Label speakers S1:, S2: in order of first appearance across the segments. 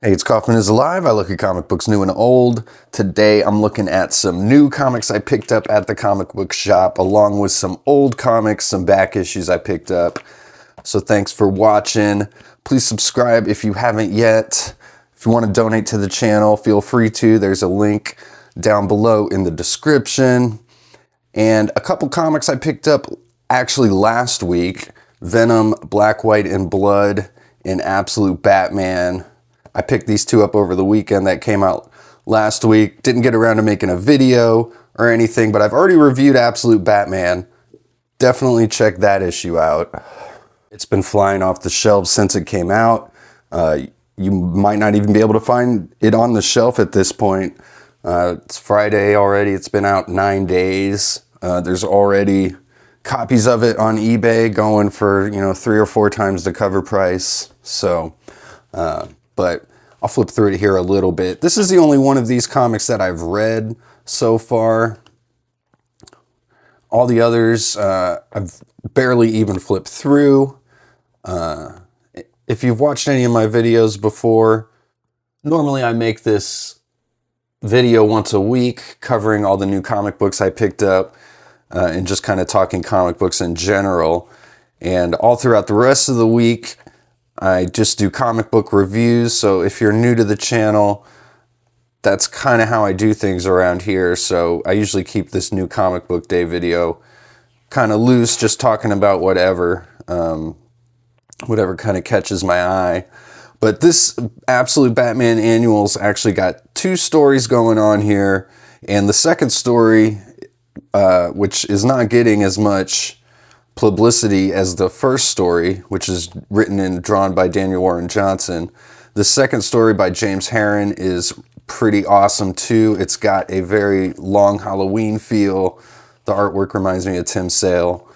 S1: Hey, it's Kaufman is Alive. I look at comic books new and old. Today I'm looking at some new comics I picked up at the comic book shop, along with some old comics, some back issues I picked up. So thanks for watching. Please subscribe if you haven't yet. If you want to donate to the channel, feel free to. There's a link down below in the description. And a couple comics I picked up actually last week. Venom, Black, White, and Blood, and Absolute Batman. I picked these two up over the weekend that came out last week. Didn't get around to making a video or anything, but I've already reviewed Absolute Batman. Definitely check that issue out. It's been flying off the shelves since it came out. You might not even be able to find it on the shelf at this point. It's Friday already. It's been out 9 days. There's already copies of it on eBay going for, 3 or 4 times the cover price. So, but I'll flip through it here a little bit. This is the only one of these comics that I've read so far. All the others, I've barely even flipped through. If you've watched any of my videos before, normally I make this video once a week covering all the new comic books I picked up and just kind of talking comic books in general. And all throughout the rest of the week, I just do comic book reviews. So if you're new to the channel, that's kind of how I do things around here. So I usually keep this new comic book day video kind of loose, just talking about whatever kind of catches my eye. But this Absolute Batman Annual's actually got 2 stories going on here. And the second story, which is not getting as much publicity as the first story, which is written and drawn by Daniel Warren Johnson. The second story by James Herron is pretty awesome too. It's got a very long Halloween feel. The artwork reminds me of Tim Sale.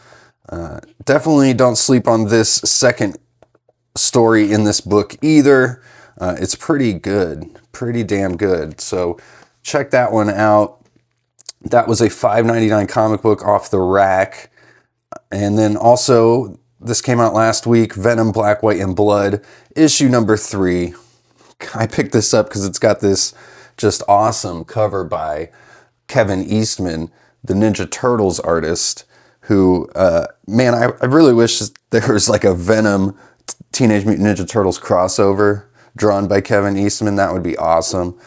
S1: Definitely don't sleep on this second story in this book either. It's pretty good, pretty damn good. So check that one out. That was a $5.99 comic book off the rack. And then also, this came out last week, Venom, Black, White, and Blood, issue number 3. I picked this up because it's got this just awesome cover by Kevin Eastman, the Ninja Turtles artist, who, man, I really wish there was like a Venom Teenage Mutant Ninja Turtles crossover drawn by Kevin Eastman. That would be awesome.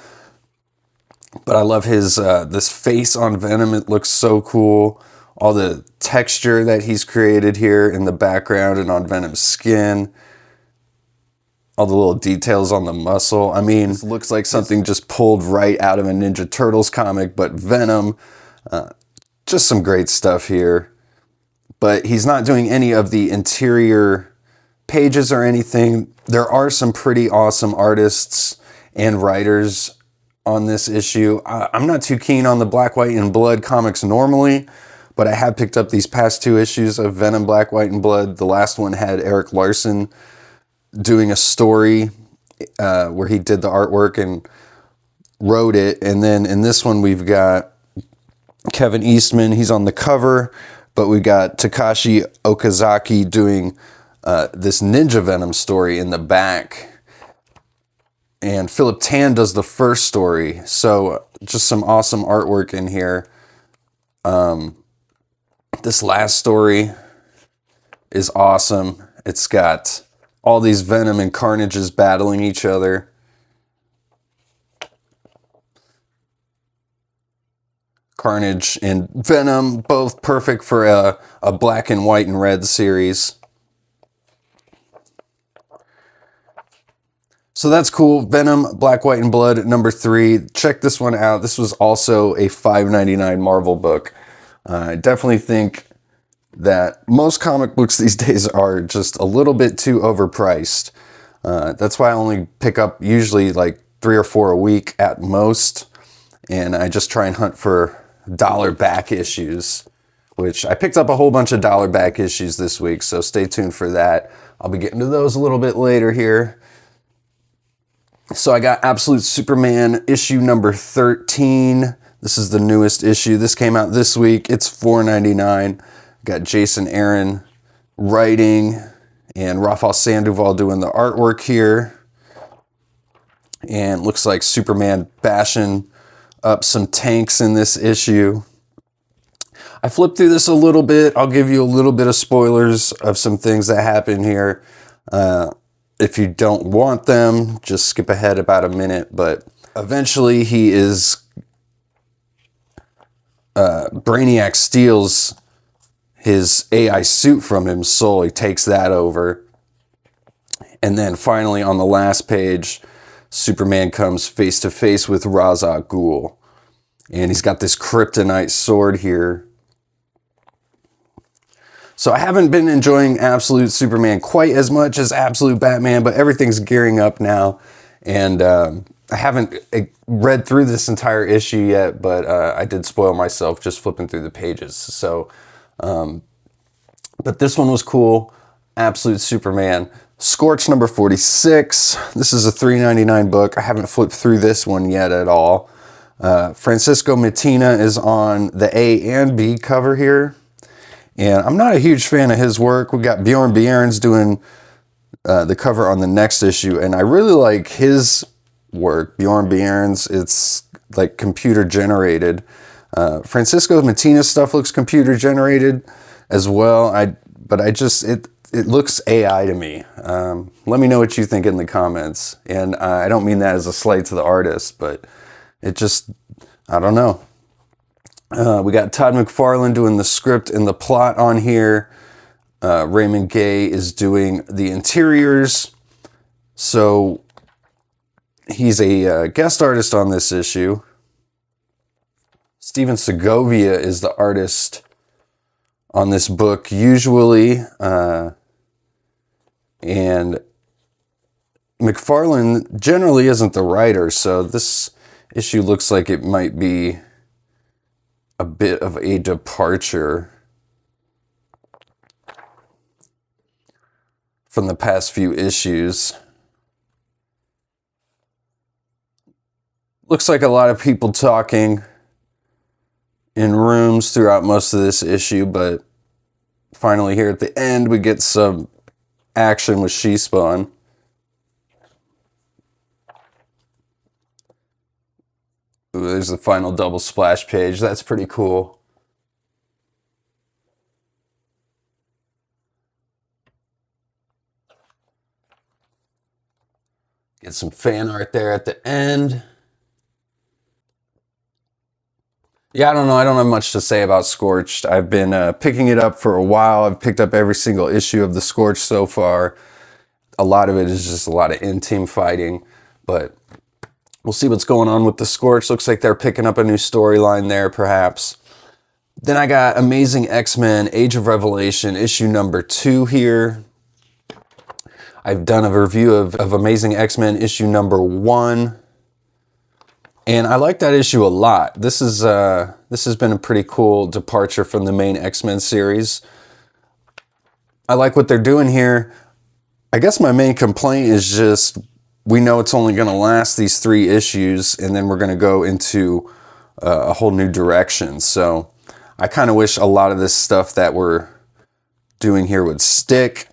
S1: But I love his, this face on Venom. It looks so cool. All the texture that he's created here in the background and on Venom's skin. All the little details on the muscle. I mean, it looks like something just pulled right out of a Ninja Turtles comic, but Venom. Just some great stuff here. But he's not doing any of the interior pages or anything. There are some pretty awesome artists and writers on this issue. I'm not too keen on the Black, White, and Blood comics normally, but I have picked up these past 2 issues of Venom, Black, White, and Blood. The last one had Eric Larson doing a story where he did the artwork and wrote it. And then in this one, we've got Kevin Eastman. He's on the cover, but we got Takashi Okazaki doing this Ninja Venom story in the back. And Philip Tan does the first story. So just some awesome artwork in here. This last story is awesome. It's got all these Venom and Carnages battling each other. Carnage and Venom, both perfect for a black and white and red series. So that's cool. Venom, Black, White, and Blood, number 3. Check this one out. This was also a $5.99 Marvel book. I definitely think that most comic books these days are just a little bit too overpriced. That's why I only pick up usually like 3 or 4 a week at most. And I just try and hunt for dollar back issues, which I picked up a whole bunch of dollar back issues this week. So stay tuned for that. I'll be getting to those a little bit later here. So I got Absolute Superman issue number 13. This is the newest issue. This came out this week. It's $4.99. Got Jason Aaron writing and Rafael Sandoval doing the artwork here. And looks like Superman bashing up some tanks in this issue. I flipped through this a little bit. I'll give you a little bit of spoilers of some things that happen here. If you don't want them, just skip ahead about a minute. But eventually Brainiac steals his AI suit from him, so he takes that over. And then finally on the last page, Superman comes face to face with Ra's al Ghul. And he's got this kryptonite sword here. So I haven't been enjoying Absolute Superman quite as much as Absolute Batman, but everything's gearing up now. And I haven't read through this entire issue yet, but I did spoil myself just flipping through the pages. So, but this one was cool. Absolute Superman. Scorched number 46. This is a $3.99 book. I haven't flipped through this one yet at all. Francisco Mattina is on the A and B cover here. And I'm not a huge fan of his work. We got Bjorn Bjerns doing the cover on the next issue. And I really like his work, Bjorn Bjerns. It's like computer generated. Francisco Mattina's stuff looks computer generated as well. It looks AI to me. Let me know what you think in the comments. And I don't mean that as a slight to the artist, but it just, I don't know. We got Todd McFarlane doing the script and the plot on here. Raymond Gay is doing the interiors. So he's a guest artist on this issue. Steven Segovia is the artist on this book usually. And McFarlane generally isn't the writer, so this issue looks like it might be a bit of a departure from the past few issues. Looks like a lot of people talking in rooms throughout most of this issue, but finally here at the end we get some action with She-Spawn. Ooh, there's the final double splash page. That's pretty cool. Get some fan art there at the end. Yeah, I don't know. I don't have much to say about Scorched. I've been picking it up for a while. I've picked up every single issue of the Scorched so far. A lot of it is just a lot of in-team fighting, but we'll see what's going on with the Scorched. Looks like they're picking up a new storyline there, perhaps. Then I got Amazing X-Men Age of Revelation, issue number 2 here. I've done a review of Amazing X-Men issue number 1. And I like that issue a lot. This has been a pretty cool departure from the main X-Men series. I like what they're doing here. I guess my main complaint is just we know it's only going to last these 3 issues, and then we're going to go into a whole new direction. So I kind of wish a lot of this stuff that we're doing here would stick.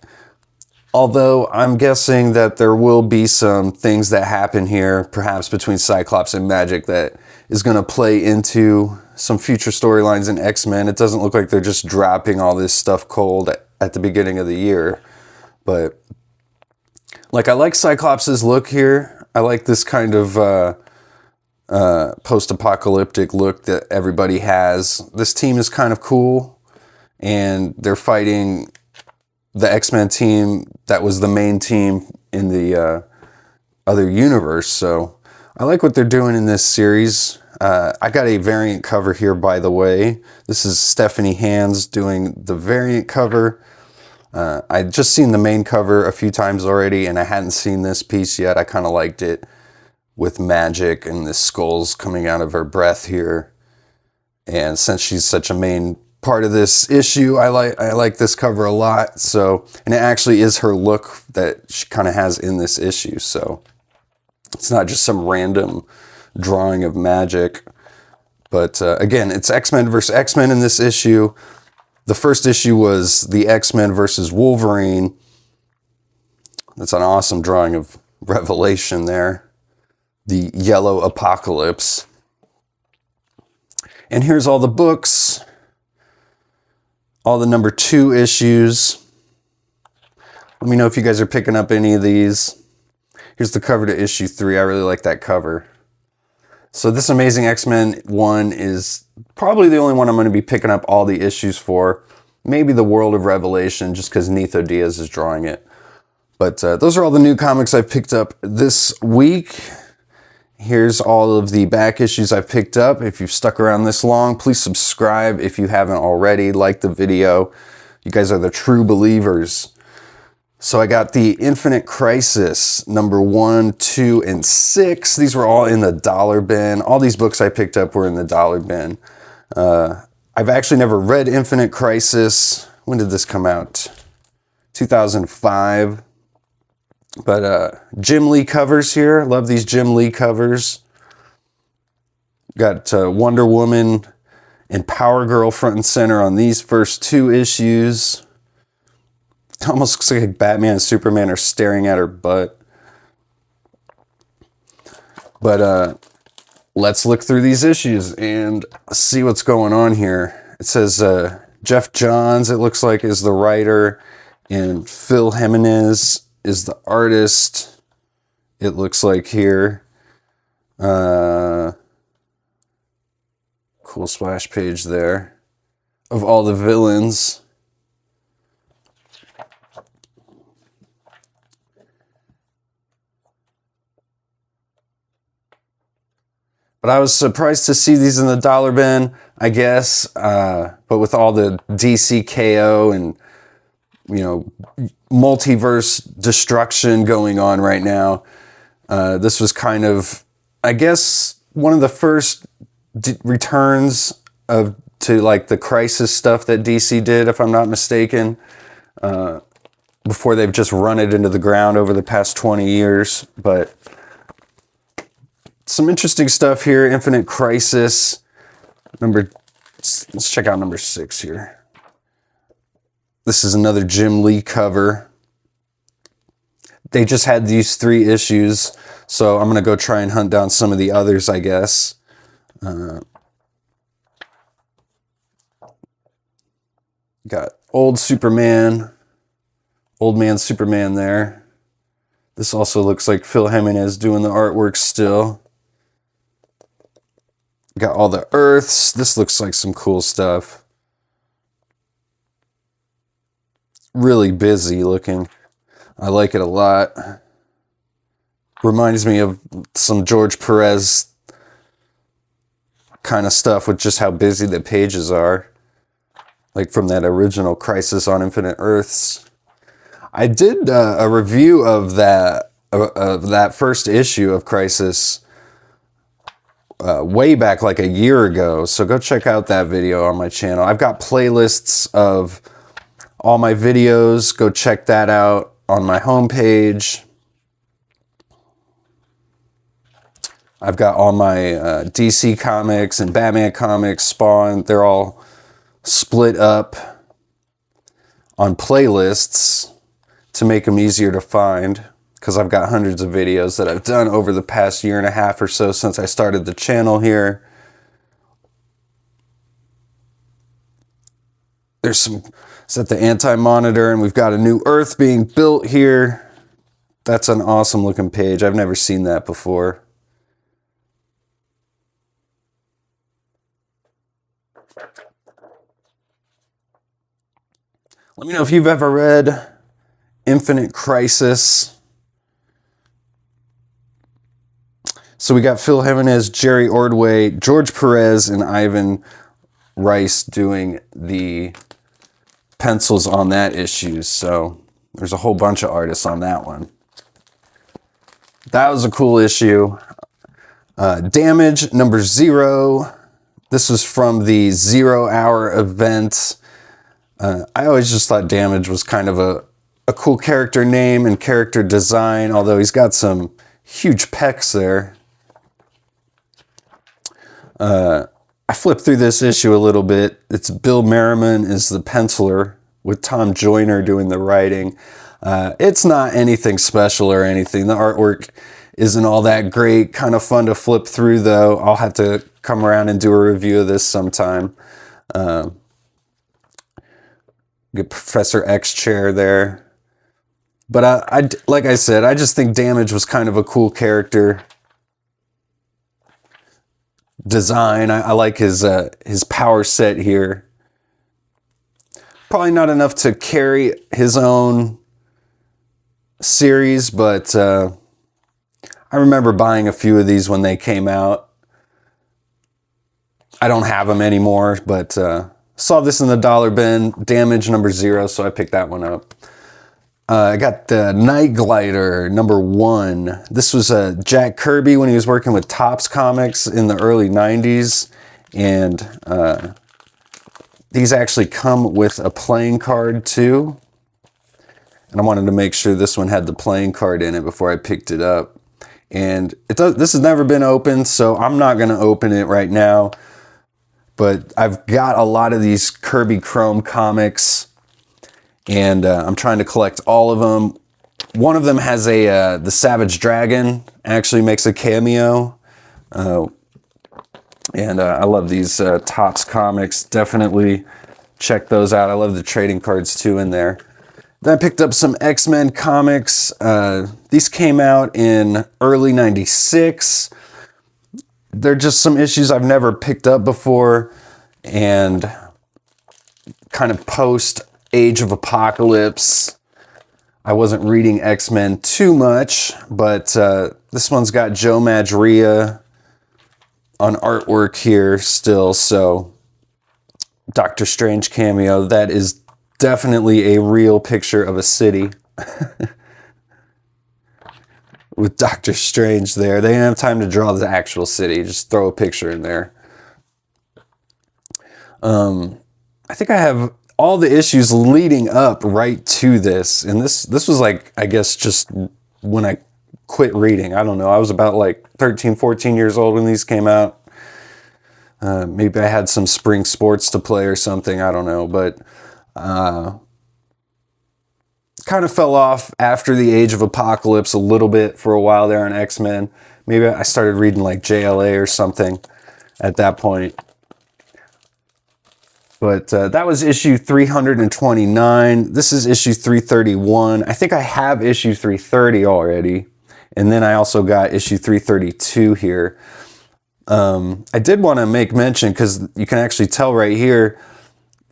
S1: Although I'm guessing that there will be some things that happen here, perhaps between Cyclops and Magic, that is going to play into some future storylines in X-Men. It doesn't look like they're just dropping all this stuff cold at the beginning of the year. But like, I like Cyclops' look here. I like this kind of post-apocalyptic look that everybody has. This team is kind of cool, and they're fighting the X-Men team that was the main team in the other universe. So I like what they're doing in this series. I got a variant cover here, by the way. This is Stephanie Hands doing the variant cover. I'd just seen the main cover a few times already, and I hadn't seen this piece yet. I kind of liked it with Magic and the skulls coming out of her breath here. And since she's such a main part of this issue, I like this cover a lot. So, and it actually is her look that she kind of has in this issue. So it's not just some random drawing of Magic. But again, it's X-Men versus X-Men in this issue. The first issue was the X-Men versus Wolverine. That's an awesome drawing of Revelation there. the Yellow Apocalypse. And here's all the books, all the number 2 issues. Let me know if you guys are picking up any of these. Here's the cover to issue 3. I really like that cover. So this Amazing X-Men one is probably the only one I'm going to be picking up all the issues for. Maybe the World of Revelation, just because Nitho Diaz is drawing it. But those are all the new comics I've picked up this week. Here's all of the back issues I've picked up. If you've stuck around this long, please subscribe if you haven't already. Like the video. You guys are the true believers. So I got the Infinite Crisis, number 1, 2, and 6. These were all in the dollar bin. All these books I picked up were in the dollar bin. I've actually never read Infinite Crisis. When did this come out? 2005. But Jim Lee covers here. Love these Jim Lee covers. Got Wonder Woman and Power Girl front and center on these first 2 issues. It almost looks like Batman and Superman are staring at her butt. But let's look through these issues and see what's going on here. It says Jeff Johns, it looks like, is the writer, and Phil Jimenez is the artist. It looks like here. Cool splash page there of all the villains. But I was surprised to see these in the dollar bin, I guess. But with all the DC KO and, you know, multiverse destruction going on right now, this was kind of, I guess, one of the first returns to like the Crisis stuff that DC did, if I'm not mistaken, before they've just run it into the ground over the past 20 years. But some interesting stuff here. Infinite Crisis. Let's check out number 6 here. This is another Jim Lee cover. They just had these 3 issues, so I'm going to go try and hunt down some of the others, I guess. Got Old Superman, Old Man Superman there. This also looks like Phil Jimenez doing the artwork still. Got all the Earths. This looks like some cool stuff. Really busy looking. I like it a lot. Reminds me of some George Perez kind of stuff with just how busy the pages are. Like from that original Crisis on Infinite Earths. I did a review of that first issue of Crisis way back like a year ago, so go check out that video on my channel. I've got playlists of all my videos. Go check that out on my homepage. I've got all my DC comics and Batman comics, Spawn. They're all split up on playlists to make them easier to find, because I've got hundreds of videos that I've done over the past year and a half or so since I started the channel here. There's some, set the Anti-Monitor, and we've got a new Earth being built here. That's an awesome looking page. I've never seen that before. Let me know if you've ever read Infinite Crisis. So we got Phil Jimenez, Jerry Ordway, George Perez, and Ivan Rice doing the pencils on that issue. So there's a whole bunch of artists on that one. That was a cool issue. Damage number 0. This was from the 0 Hour event. I always just thought Damage was kind of a cool character name and character design, although he's got some huge pecs there. I flipped through this issue a little bit. It's Bill Merriman is the penciler with Tom Joyner doing the writing. It's not anything special or anything. The artwork isn't all that great. Kind of fun to flip through, though. I'll have to come around and do a review of this sometime. Get Professor X chair there. But I like I said, I just think Damage was kind of a cool character design. I like his power set here. Probably not enough to carry his own series, but I remember buying a few of these when they came out. I don't have them anymore, but saw this in the dollar bin, Damage number 0, so I picked that one up. I got the Night Glider number 1. This was Jack Kirby when he was working with Topps Comics in the early 90s, and these actually come with a playing card too. And I wanted to make sure this one had the playing card in it before I picked it up. And this has never been opened, so I'm not going to open it right now. But I've got a lot of these Kirby Chrome comics, and I'm trying to collect all of them. One of them has the Savage Dragon actually makes a cameo. And I love these Topps comics. Definitely check those out. I love the trading cards too in there. Then I picked up some X-Men comics. These came out in early '96. They're just some issues I've never picked up before, and kind of post Age of Apocalypse. I wasn't reading X-Men too much, but this one's got Joe Madureira on artwork here still, so Doctor Strange cameo. That is definitely a real picture of a city. With Doctor Strange there. They didn't have time to draw the actual city. Just throw a picture in there. I think I have all the issues leading up right to this. And this was like, I guess, just when I quit reading. I don't know. I was about like 13, 14 years old when these came out. Maybe I had some spring sports to play or something. I don't know. But kind of fell off after the Age of Apocalypse a little bit for a while there on X-Men. Maybe I started reading like JLA or something at that point. But that was issue 329. This is issue 331. I think I have issue 330 already. And then I also got issue 332 here. I did want to make mention, because you can actually tell right here,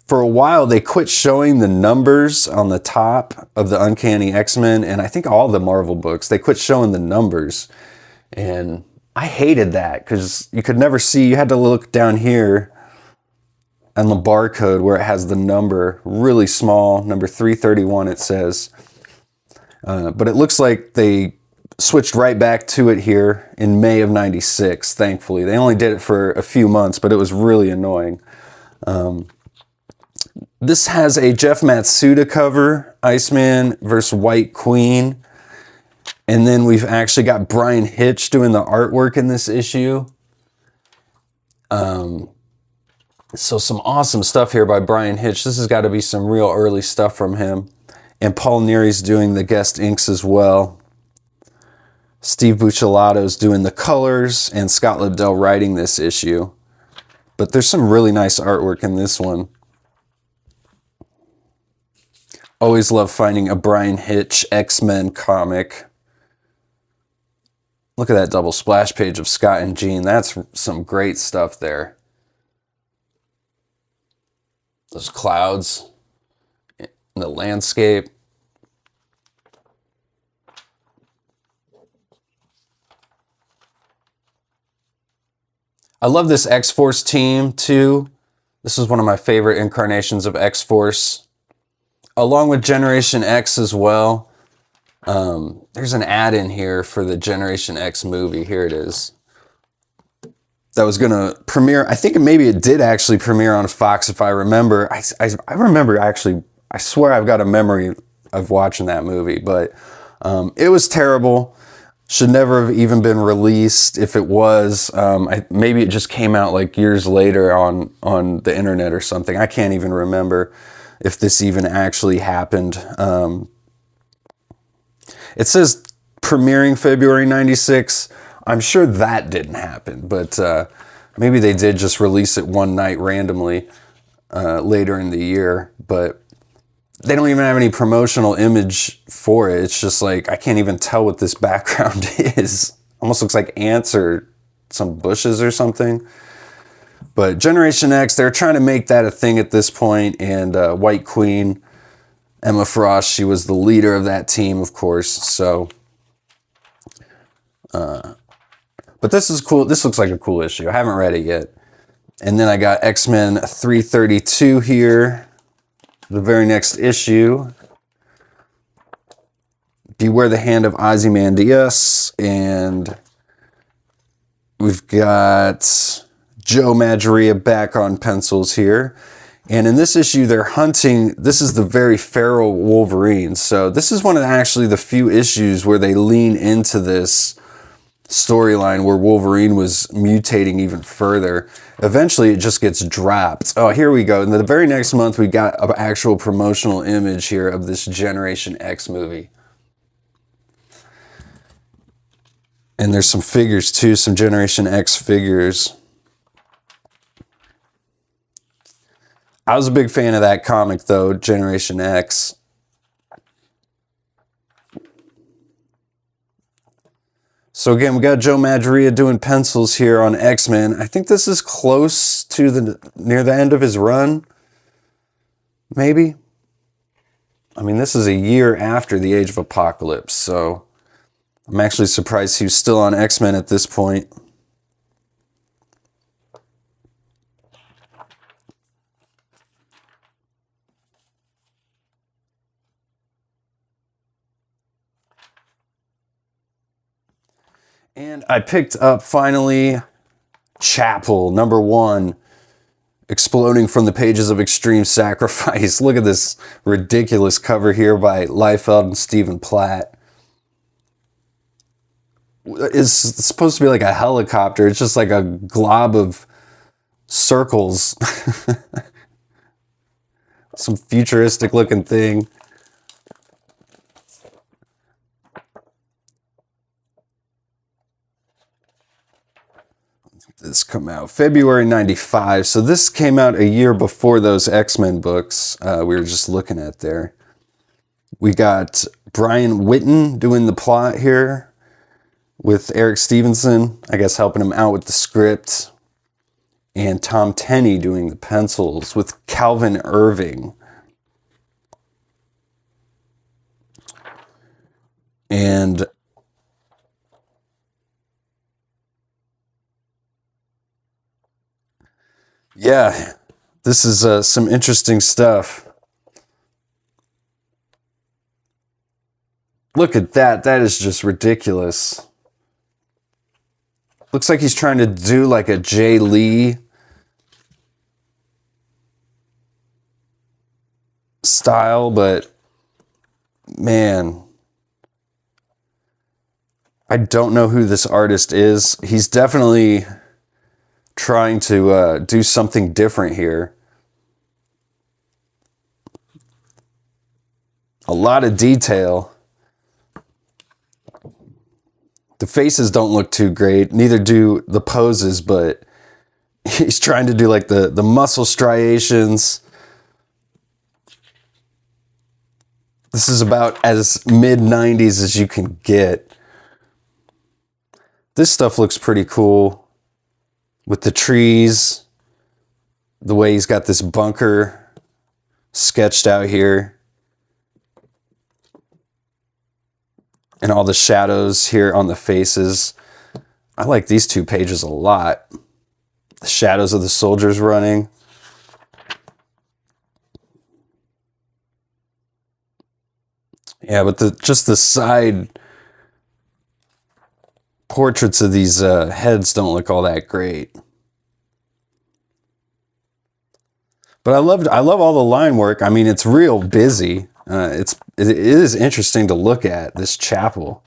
S1: for a while, they quit showing the numbers on the top of the Uncanny X-Men, and I think all the Marvel books, they quit showing the numbers. And I hated that, because you could never see, you had to look down here on the barcode where it has the number really small, number 331 it says. But it looks like they switched right back to it here in May of '96, thankfully. They only did it for a few months, but it was really annoying. This has a Jeff Matsuda cover, Iceman versus White Queen. And then we've actually got Brian Hitch doing the artwork in this issue. So some awesome stuff here by Brian Hitch. This has got to be some real early stuff from him. And Paul Neary's doing the guest inks as well. Steve Buccellato's doing the colors, and Scott Lobdell writing this issue. But there's some really nice artwork in this one. Always love finding a Brian Hitch X-Men comic. Look at that double splash page of Scott and Jean. That's some great stuff there. Those clouds, the landscape. I love this X-Force team too. This is one of my favorite incarnations of X-Force, along with Generation X as well. There's an ad in here for the Generation X movie. Here it is. That was going to premiere. I think maybe it did actually premiere on Fox, if I remember. I remember actually, I swear I've got a memory of watching that movie, but it was terrible. Should never have even been released. If it was, maybe it just came out like years later on the internet or something. I can't even remember if this even actually happened. It says premiering February 96. I'm sure that didn't happen, but maybe they did just release it one night randomly later in the year, but they don't even have any promotional image for it. It's just like, I can't even tell what this background is. Almost looks like ants or some bushes or something. But Generation X, they're trying to make that a thing at this point, and White Queen, Emma Frost, she was the leader of that team, of course, so... but this is cool. This looks like a cool issue. I haven't read it yet. And then I got X-Men 332 here. The very next issue. Beware the Hand of Ozymandias. And we've got Joe Madureira back on pencils here. And in this issue, they're hunting. This is the very feral Wolverine. So this is one of actually the few issues where they lean into this storyline where Wolverine was mutating even further. Eventually, it just gets dropped. Oh, here we go. In the very next month, we got an actual promotional image here of this Generation X movie. And there's some figures too, some Generation X figures. I was a big fan of that comic, though, Generation X. So again, we got Joe Madureira doing pencils here on X-Men. I think this is close to near the end of his run. Maybe. I mean, this is a year after the Age of Apocalypse, so I'm actually surprised he was still on X-Men at this point. And I picked up, finally, Chapel, #1, exploding from the pages of Extreme Sacrifice. Look at this ridiculous cover here by Liefeld and Stephen Platt. It's supposed to be like a helicopter. It's just like a glob of circles. Some futuristic looking thing. This come out February 95, so this came out a year before those X-Men books we were just looking at there. We got Brian Witten doing the plot here with Eric Stevenson, I guess helping him out with the script, and Tom Tenney doing the pencils with Calvin Irving. And yeah, this is some interesting stuff. Look at that. That is just ridiculous. Looks like he's trying to do like a Jay Lee style, but man, I don't know who this artist is. He's definitely trying to do something different here. A lot of detail. The faces don't look too great. Neither do the poses, but he's trying to do like the muscle striations. This is about as mid-90s as you can get. This stuff looks pretty cool. With the trees, the way he's got this bunker sketched out here. And all the shadows here on the faces. I like these 2 pages a lot. The shadows of the soldiers running. Yeah, but just the side portraits of these heads don't look all that great. But I love all the line work. I mean, it's real busy. It is interesting to look at, this chapel.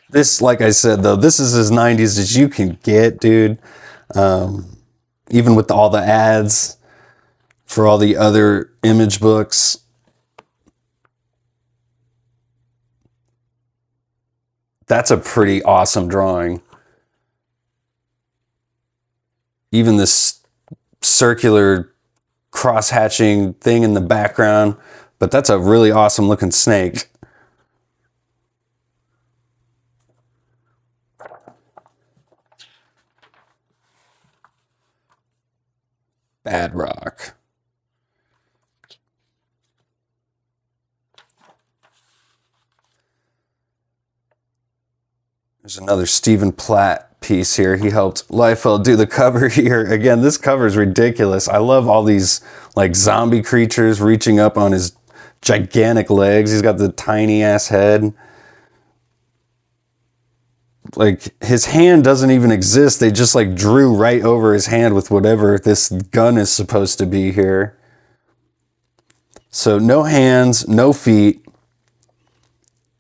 S1: This, like I said, though, this is as 90s as you can get, dude. Even with all the ads. for all the other image books. That's a pretty awesome drawing. Even this circular cross-hatching thing in the background, but that's a really awesome looking snake. Bad Rock. There's another Stephen Platt piece here. He helped Liefeld do the cover here. Again, this cover is ridiculous. I love all these like zombie creatures reaching up on his gigantic legs. He's got the tiny ass head. Like his hand doesn't even exist. They just like drew right over his hand with whatever this gun is supposed to be here. So no hands, no feet,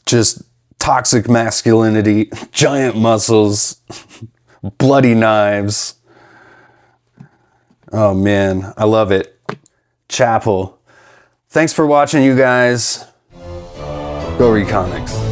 S1: just toxic masculinity, giant muscles, bloody knives. Oh man, I love it. Chapel. Thanks for watching, you guys. Go read comics.